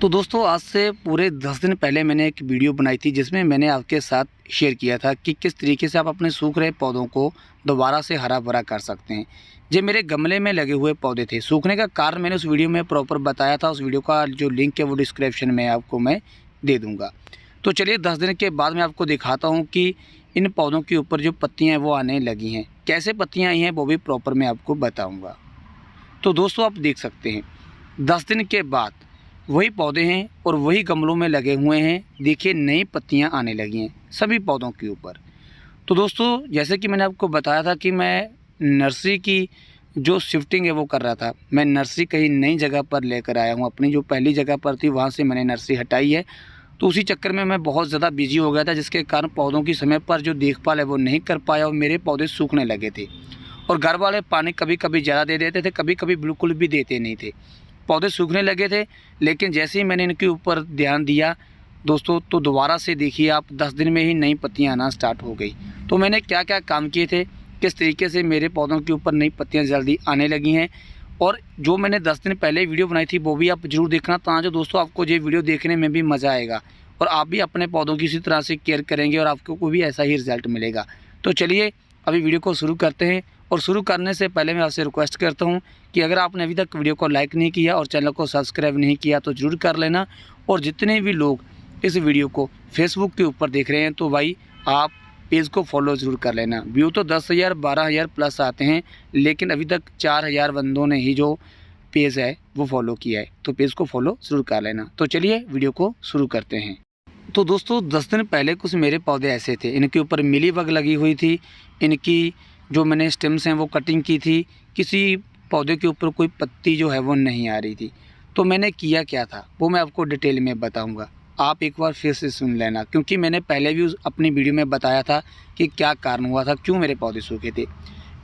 तो दोस्तों आज से पूरे 10 दिन पहले मैंने एक वीडियो बनाई थी जिसमें मैंने आपके साथ शेयर किया था कि किस तरीके से आप अपने सूख रहे पौधों को दोबारा से हरा भरा कर सकते हैं। ये मेरे गमले में लगे हुए पौधे थे। सूखने का कारण मैंने उस वीडियो में प्रॉपर बताया था। उस वीडियो का जो लिंक है वो डिस्क्रिप्शन में आपको मैं दे दूँगा। तो चलिए 10 दिन के बाद मैं आपको दिखाता हूँ कि इन पौधों के ऊपर जो पत्तियाँ हैं वो आने लगी हैं। कैसे पत्तियाँ आई हैं वो भी प्रॉपर मैं आपको बताऊँगा। तो दोस्तों आप देख सकते हैं 10 दिन के बाद वही पौधे हैं और वही गमलों में लगे हुए हैं। देखिए नई पत्तियां आने लगी हैं सभी पौधों के ऊपर। तो दोस्तों जैसे कि मैंने आपको बताया था कि मैं नर्सरी की जो शिफ्टिंग है वो कर रहा था। मैं नर्सरी कहीं नई जगह पर लेकर आया हूँ। अपनी जो पहली जगह पर थी वहाँ से मैंने नर्सरी हटाई है। तो उसी चक्कर में मैं बहुत ज़्यादा बिजी हो गया था, जिसके कारण पौधों की समय पर जो देखभाल है वो नहीं कर पाया और मेरे पौधे सूखने लगे थे। और घर वाले पानी कभी कभी ज़्यादा दे देते थे, कभी कभी बिल्कुल भी देते नहीं थे। पौधे सूखने लगे थे। लेकिन जैसे ही मैंने इनके ऊपर ध्यान दिया दोस्तों, तो दोबारा से देखिए आप 10 दिन में ही नई पत्तियां आना स्टार्ट हो गई। तो मैंने क्या क्या काम किए थे, किस तरीके से मेरे पौधों के ऊपर नई पत्तियां जल्दी आने लगी हैं, और जो मैंने 10 दिन पहले वीडियो बनाई थी वो भी आप ज़रूर देखना। ताकि दोस्तों आपको ये वीडियो देखने में भी मज़ा आएगा और आप भी अपने पौधों की इसी तरह से केयर करेंगे और आपको को भी ऐसा ही रिजल्ट मिलेगा। तो चलिए अभी वीडियो को शुरू करते हैं। और शुरू करने से पहले मैं आपसे रिक्वेस्ट करता हूं कि अगर आपने अभी तक वीडियो को लाइक नहीं किया और चैनल को सब्सक्राइब नहीं किया तो ज़रूर कर लेना। और जितने भी लोग इस वीडियो को फेसबुक के ऊपर देख रहे हैं तो भाई आप पेज को फॉलो ज़रूर कर लेना। व्यू तो 10,000 12,000 प्लस आते हैं, लेकिन अभी तक 4,000 बंदों ने ही जो पेज है वो फॉलो किया है। तो पेज को फॉलो ज़रूर कर लेना। तो चलिए वीडियो को शुरू करते हैं। तो दोस्तों 10 दिन पहले कुछ मेरे पौधे ऐसे थे, इनके ऊपर मिली बग लगी हुई थी। इनकी जो मैंने स्टेम्स हैं वो कटिंग की थी। किसी पौधे के ऊपर कोई पत्ती जो है वो नहीं आ रही थी। तो मैंने किया क्या था वो मैं आपको डिटेल में बताऊंगा। आप एक बार फिर से सुन लेना, क्योंकि मैंने पहले भी अपनी वीडियो में बताया था कि क्या कारण हुआ था, क्यों मेरे पौधे सूखे थे।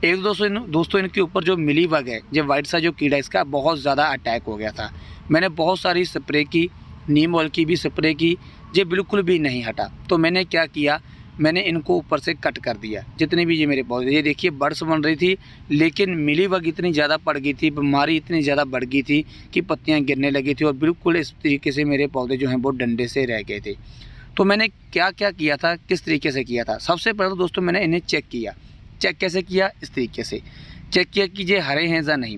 एक दोस्तों इनके ऊपर जो मिली बग है, जो वाइट सा जो कीड़ा, इसका बहुत ज़्यादा अटैक हो गया था। मैंने बहुत सारी स्प्रे की, नीम ऑयल की भी स्प्रे की, ये बिल्कुल भी नहीं हटा। तो मैंने क्या किया, मैंने इनको ऊपर से कट कर दिया। जितने भी ये मेरे पौधे, ये देखिए बड्स बन रही थी, लेकिन मिलीबग इतनी ज़्यादा पड़ गई थी, बीमारी इतनी ज़्यादा बढ़ गई थी कि पत्तियां गिरने लगी थी और बिल्कुल इस तरीके से मेरे पौधे जो हैं वो डंडे से रह गए थे। तो मैंने क्या क्या किया था, किस तरीके से किया था। सबसे पहले तो दोस्तों मैंने इन्हें चेक किया। चेक कैसे किया, इस तरीके से चेक किया कि ये हरे हैं या नहीं।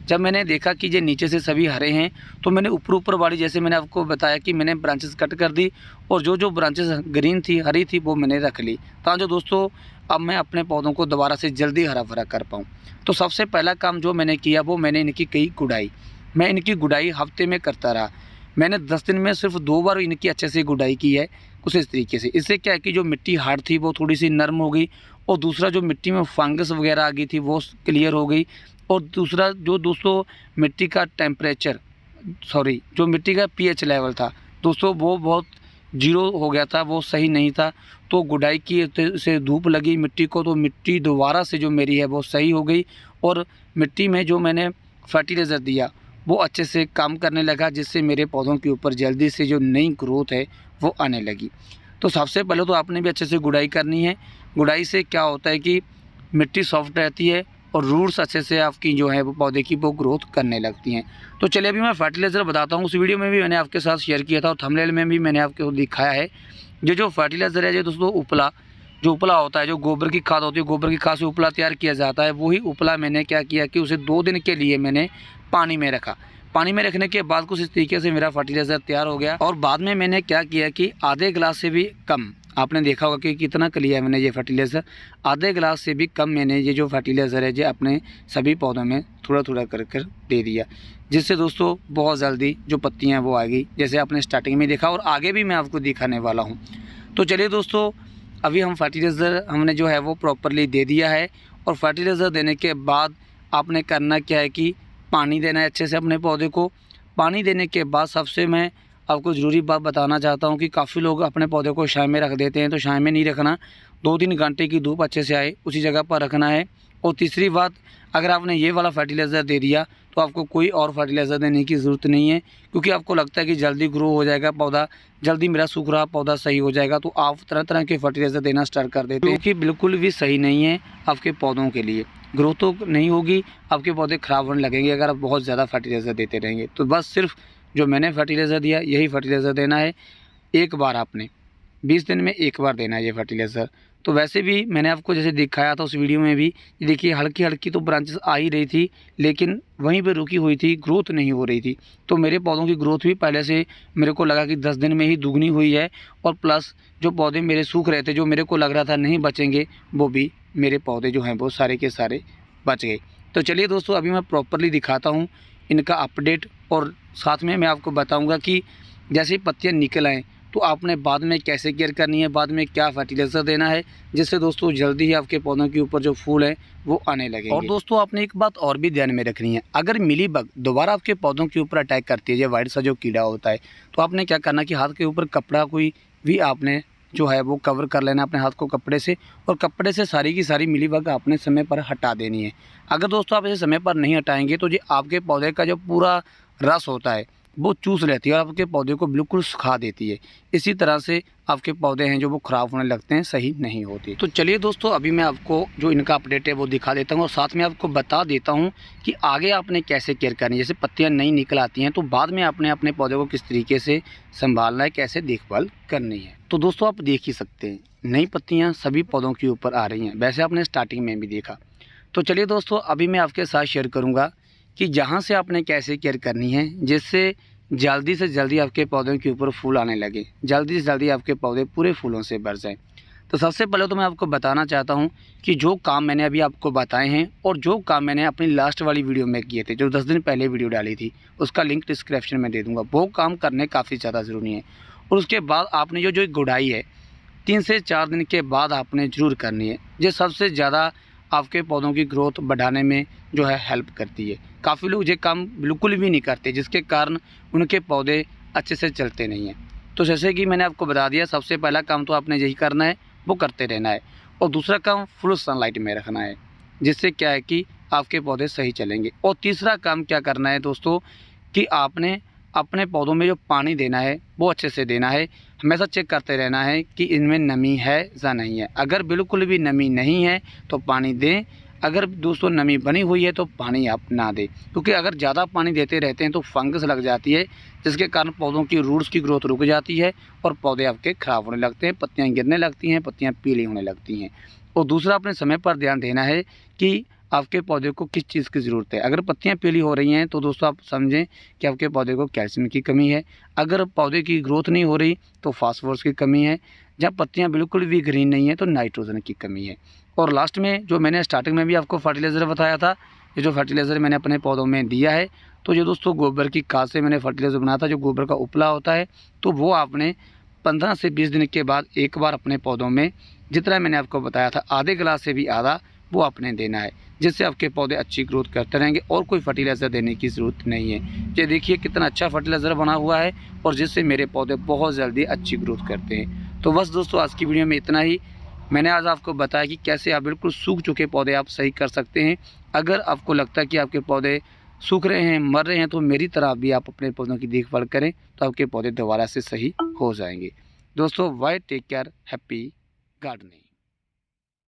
जब मैंने देखा कि ये नीचे से सभी हरे हैं तो मैंने ऊपर वाली, जैसे मैंने आपको बताया कि मैंने ब्रांचेस कट कर दी और जो ब्रांचेस ग्रीन थी, हरी थी, वो मैंने रख ली, ताकि जो दोस्तों अब मैं अपने पौधों को दोबारा से जल्दी हरा भरा कर पाऊँ। तो सबसे पहला काम जो मैंने किया वो मैंने इनकी कई गुड़ाई। मैं इनकी गुड़ाई हफ्ते में करता रहा। मैंने 10 दिन में सिर्फ 2 बार इनकी अच्छे से गुड़ाई की है, कुछ इस तरीके से। इससे क्या है कि जो मिट्टी हार्ड थी वो थोड़ी सी नरम हो गई, और दूसरा जो मिट्टी में फंगस वगैरह आ गई थी वो क्लियर हो गई। और दूसरा जो दोस्तों मिट्टी का टेम्परेचर, जो मिट्टी का पीएच लेवल था दोस्तों वो बहुत जीरो हो गया था, वो सही नहीं था। तो गुड़ाई की से धूप लगी मिट्टी को, तो मिट्टी दोबारा से जो मेरी है वो सही हो गई। और मिट्टी में जो मैंने फर्टिलाइज़र दिया वो अच्छे से काम करने लगा, जिससे मेरे पौधों के ऊपर जल्दी से जो नई ग्रोथ है वो आने लगी। तो सबसे पहले तो आपने भी अच्छे से गुड़ाई करनी है। गुड़ाई से क्या होता है कि मिट्टी सॉफ्ट रहती है और रूट्स अच्छे से आपकी जो है वो पौधे की वो ग्रोथ करने लगती हैं। तो चलिए अभी मैं फर्टिलाइज़र बताता हूँ। उस वीडियो में भी मैंने आपके साथ शेयर किया था और थंबनेल में भी मैंने आपको दिखाया है। ये जो फर्टिलाइज़र है ये दोस्तों उपला, जो उपला होता है, जो गोबर की खाद होती है, गोबर की खाद से उपला तैयार किया जाता है। वही उपला मैंने क्या किया कि उसे 2 दिन के लिए मैंने पानी में रखा। पानी में रखने के बाद कुछ इस तरीके से मेरा फर्टिलाइज़र तैयार हो गया। और बाद में मैंने क्या किया कि आधे गिलास से भी कम, आपने देखा होगा कि कितना लिया है मैंने ये फर्टिलाइज़र, आधे गिलास से भी कम मैंने ये जो फर्टिलाइज़र है ये अपने सभी पौधों में थोड़ा थोड़ा कर दे दिया, जिससे दोस्तों बहुत जल्दी जो पत्तियां वो आ गई, जैसे आपने स्टार्टिंग में देखा और आगे भी मैं आपको दिखाने वाला हूं। तो चलिए दोस्तों अभी हम फर्टिलाइज़र हमने जो है वो प्रॉपरली दे दिया है। और फर्टिलाइज़र देने के बाद आपने करना क्या है कि पानी देना है अच्छे से अपने पौधे को। पानी देने के बाद सबसे मैं आपको ज़रूरी बात बताना चाहता हूं कि काफ़ी लोग अपने पौधे को छाया में रख देते हैं, तो छाया में नहीं रखना। 2-3 घंटे की धूप अच्छे से आए उसी जगह पर रखना है। और तीसरी बात, अगर आपने ये वाला फर्टिलाइज़र दे दिया तो आपको कोई और फर्टिलाइज़र देने की ज़रूरत नहीं है, क्योंकि आपको लगता है कि जल्दी ग्रो हो जाएगा पौधा, जल्दी मेरा सूख रहा पौधा सही हो जाएगा, तो आप तरह तरह के फर्टिलाइज़र देना स्टार्ट कर देते हैं, क्योंकि बिल्कुल भी सही नहीं है आपके पौधों के लिए। ग्रोथ तो नहीं होगी, आपके पौधे ख़राब होने लगेंगे अगर आप बहुत ज़्यादा फर्टिलाइज़र देते रहेंगे। तो बस सिर्फ जो मैंने फर्टिलाइज़र दिया यही फर्टिलाइज़र देना है। एक बार आपने 20 दिन में एक बार देना है ये फर्टिलाइज़र। तो वैसे भी मैंने आपको जैसे दिखाया था उस वीडियो में भी, ये देखिए हल्की हल्की तो ब्रांचेस आ ही रही थी, लेकिन वहीं पे रुकी हुई थी, ग्रोथ नहीं हो रही थी। तो मेरे पौधों की ग्रोथ भी पहले से मेरे को लगा कि 10 दिन में ही दुगनी हुई है, और प्लस जो पौधे मेरे सूख रहे थे, जो मेरे को लग रहा था नहीं बचेंगे, वो भी मेरे पौधे जो हैं वो सारे के सारे बच गए। तो चलिए दोस्तों, अभी मैं प्रॉपरली दिखाता हूँ इनका अपडेट, और साथ में मैं आपको बताऊँगा कि जैसे ही पत्तियाँ निकल आएँ तो आपने बाद में कैसे केयर करनी है, बाद में क्या फर्टिलाइज़र देना है, जिससे दोस्तों जल्दी ही आपके पौधों के ऊपर जो फूल हैं वो आने लगेंगे। और दोस्तों आपने एक बात और भी ध्यान में रखनी है, अगर मिलीबग दोबारा आपके पौधों के ऊपर अटैक करती है, जो वाइट सा जो कीड़ा होता है, तो आपने क्या करना कि हाथ के ऊपर कपड़ा कोई भी आपने जो है वो कवर कर लेना अपने हाथ को कपड़े से, और कपड़े से सारी की सारी मिलीबग आपने समय पर हटा देनी है। अगर दोस्तों आप इसे समय पर नहीं हटाएंगे तो ये आपके पौधे का जो पूरा रस होता है वो चूस लेती है और आपके पौधे को बिल्कुल सुखा देती है। इसी तरह से आपके पौधे हैं जो वो ख़राब होने लगते हैं, सही नहीं होते। तो चलिए दोस्तों, अभी मैं आपको जो इनका अपडेट है वो दिखा देता हूँ, और साथ में आपको बता देता हूँ कि आगे आपने कैसे केयर करनी है। जैसे पत्तियाँ नई निकल आती हैं तो बाद में आपने अपने पौधे को किस तरीके से संभालना है, कैसे देखभाल करनी है। तो दोस्तों आप देख ही सकते हैं नई पत्तियाँ सभी पौधों के ऊपर आ रही हैं, वैसे आपने स्टार्टिंग में भी देखा। तो चलिए दोस्तों, अभी मैं आपके साथ शेयर करूँगा कि जहाँ से आपने कैसे केयर करनी है, जिससे जल्दी से जल्दी आपके पौधों के ऊपर फूल आने लगे, जल्दी से जल्दी आपके पौधे पूरे फूलों से भर जाएं। तो सबसे पहले तो मैं आपको बताना चाहता हूं कि जो काम मैंने अभी आपको बताए हैं और जो काम मैंने अपनी लास्ट वाली वीडियो में किए थे, जो 10 दिन पहले वीडियो डाली थी, उसका लिंक डिस्क्रिप्शन में दे दूँगा। वो काम करने काफ़ी ज़्यादा ज़रूरी है। और उसके बाद आपने जो गुड़ाई है 3 से 4 दिन के बाद आपने ज़रूर करनी है। ये सबसे ज़्यादा आपके पौधों की ग्रोथ बढ़ाने में जो है हेल्प करती है। काफ़ी लोग ये काम बिल्कुल भी नहीं करते, जिसके कारण उनके पौधे अच्छे से चलते नहीं हैं। तो जैसे कि मैंने आपको बता दिया, सबसे पहला काम तो आपने यही करना है, वो करते रहना है। और दूसरा काम फुल सनलाइट में रखना है, जिससे क्या है कि आपके पौधे सही चलेंगे। और तीसरा काम क्या करना है दोस्तों, कि आपने अपने पौधों में जो पानी देना है वो अच्छे से देना है। हमेशा चेक करते रहना है कि इनमें नमी है या नहीं है। अगर बिल्कुल भी नमी नहीं है तो पानी दें, अगर दोस्तों नमी बनी हुई है तो पानी आप ना दें, क्योंकि अगर ज़्यादा पानी देते रहते हैं तो फंगस लग जाती है, जिसके कारण पौधों की रूट्स की ग्रोथ रुक जाती है और पौधे आपके ख़राब होने लगते हैं, पत्तियाँ गिरने लगती हैं, पत्तियाँ पीली होने लगती हैं। और दूसरा, अपने समय पर ध्यान देना है कि आपके पौधे को किस चीज़ की ज़रूरत है। अगर पत्तियाँ पीली हो रही हैं तो दोस्तों आप समझें कि आपके पौधे को कैल्शियम की कमी है। अगर पौधे की ग्रोथ नहीं हो रही तो फास्फोरस की कमी है। जब पत्तियाँ बिल्कुल भी ग्रीन नहीं है तो नाइट्रोजन की कमी है। और लास्ट में जो मैंने स्टार्टिंग में भी आपको फर्टिलाइज़र बताया था, ये जो फर्टिलाइज़र मैंने अपने पौधों में दिया है, तो ये दोस्तों गोबर की खाद से मैंने फर्टिलाइज़र बनाया था, जो गोबर का उपला होता है। तो वो आपने 15 से 20 दिन के बाद एक बार अपने पौधों में, जितना मैंने आपको बताया था आधे गिलास से भी आधा, वो आपने देना है, जिससे आपके पौधे अच्छी ग्रोथ करते रहेंगे और कोई फर्टिलाइज़र देने की ज़रूरत नहीं है। ये देखिए कितना अच्छा फर्टिलाइज़र बना हुआ है, और जिससे मेरे पौधे बहुत जल्दी अच्छी ग्रोथ करते हैं। तो बस दोस्तों, आज की वीडियो में इतना ही। मैंने आज आपको बताया कि कैसे आप बिल्कुल सूख चुके पौधे आप सही कर सकते हैं। अगर आपको लगता है कि आपके पौधे सूख रहे हैं, मर रहे हैं, तो मेरी तरह भी आप अपने पौधों की देखभाल करें, तो आपके पौधे दोबारा से सही हो जाएंगे। दोस्तों bye, take care, happy gardening.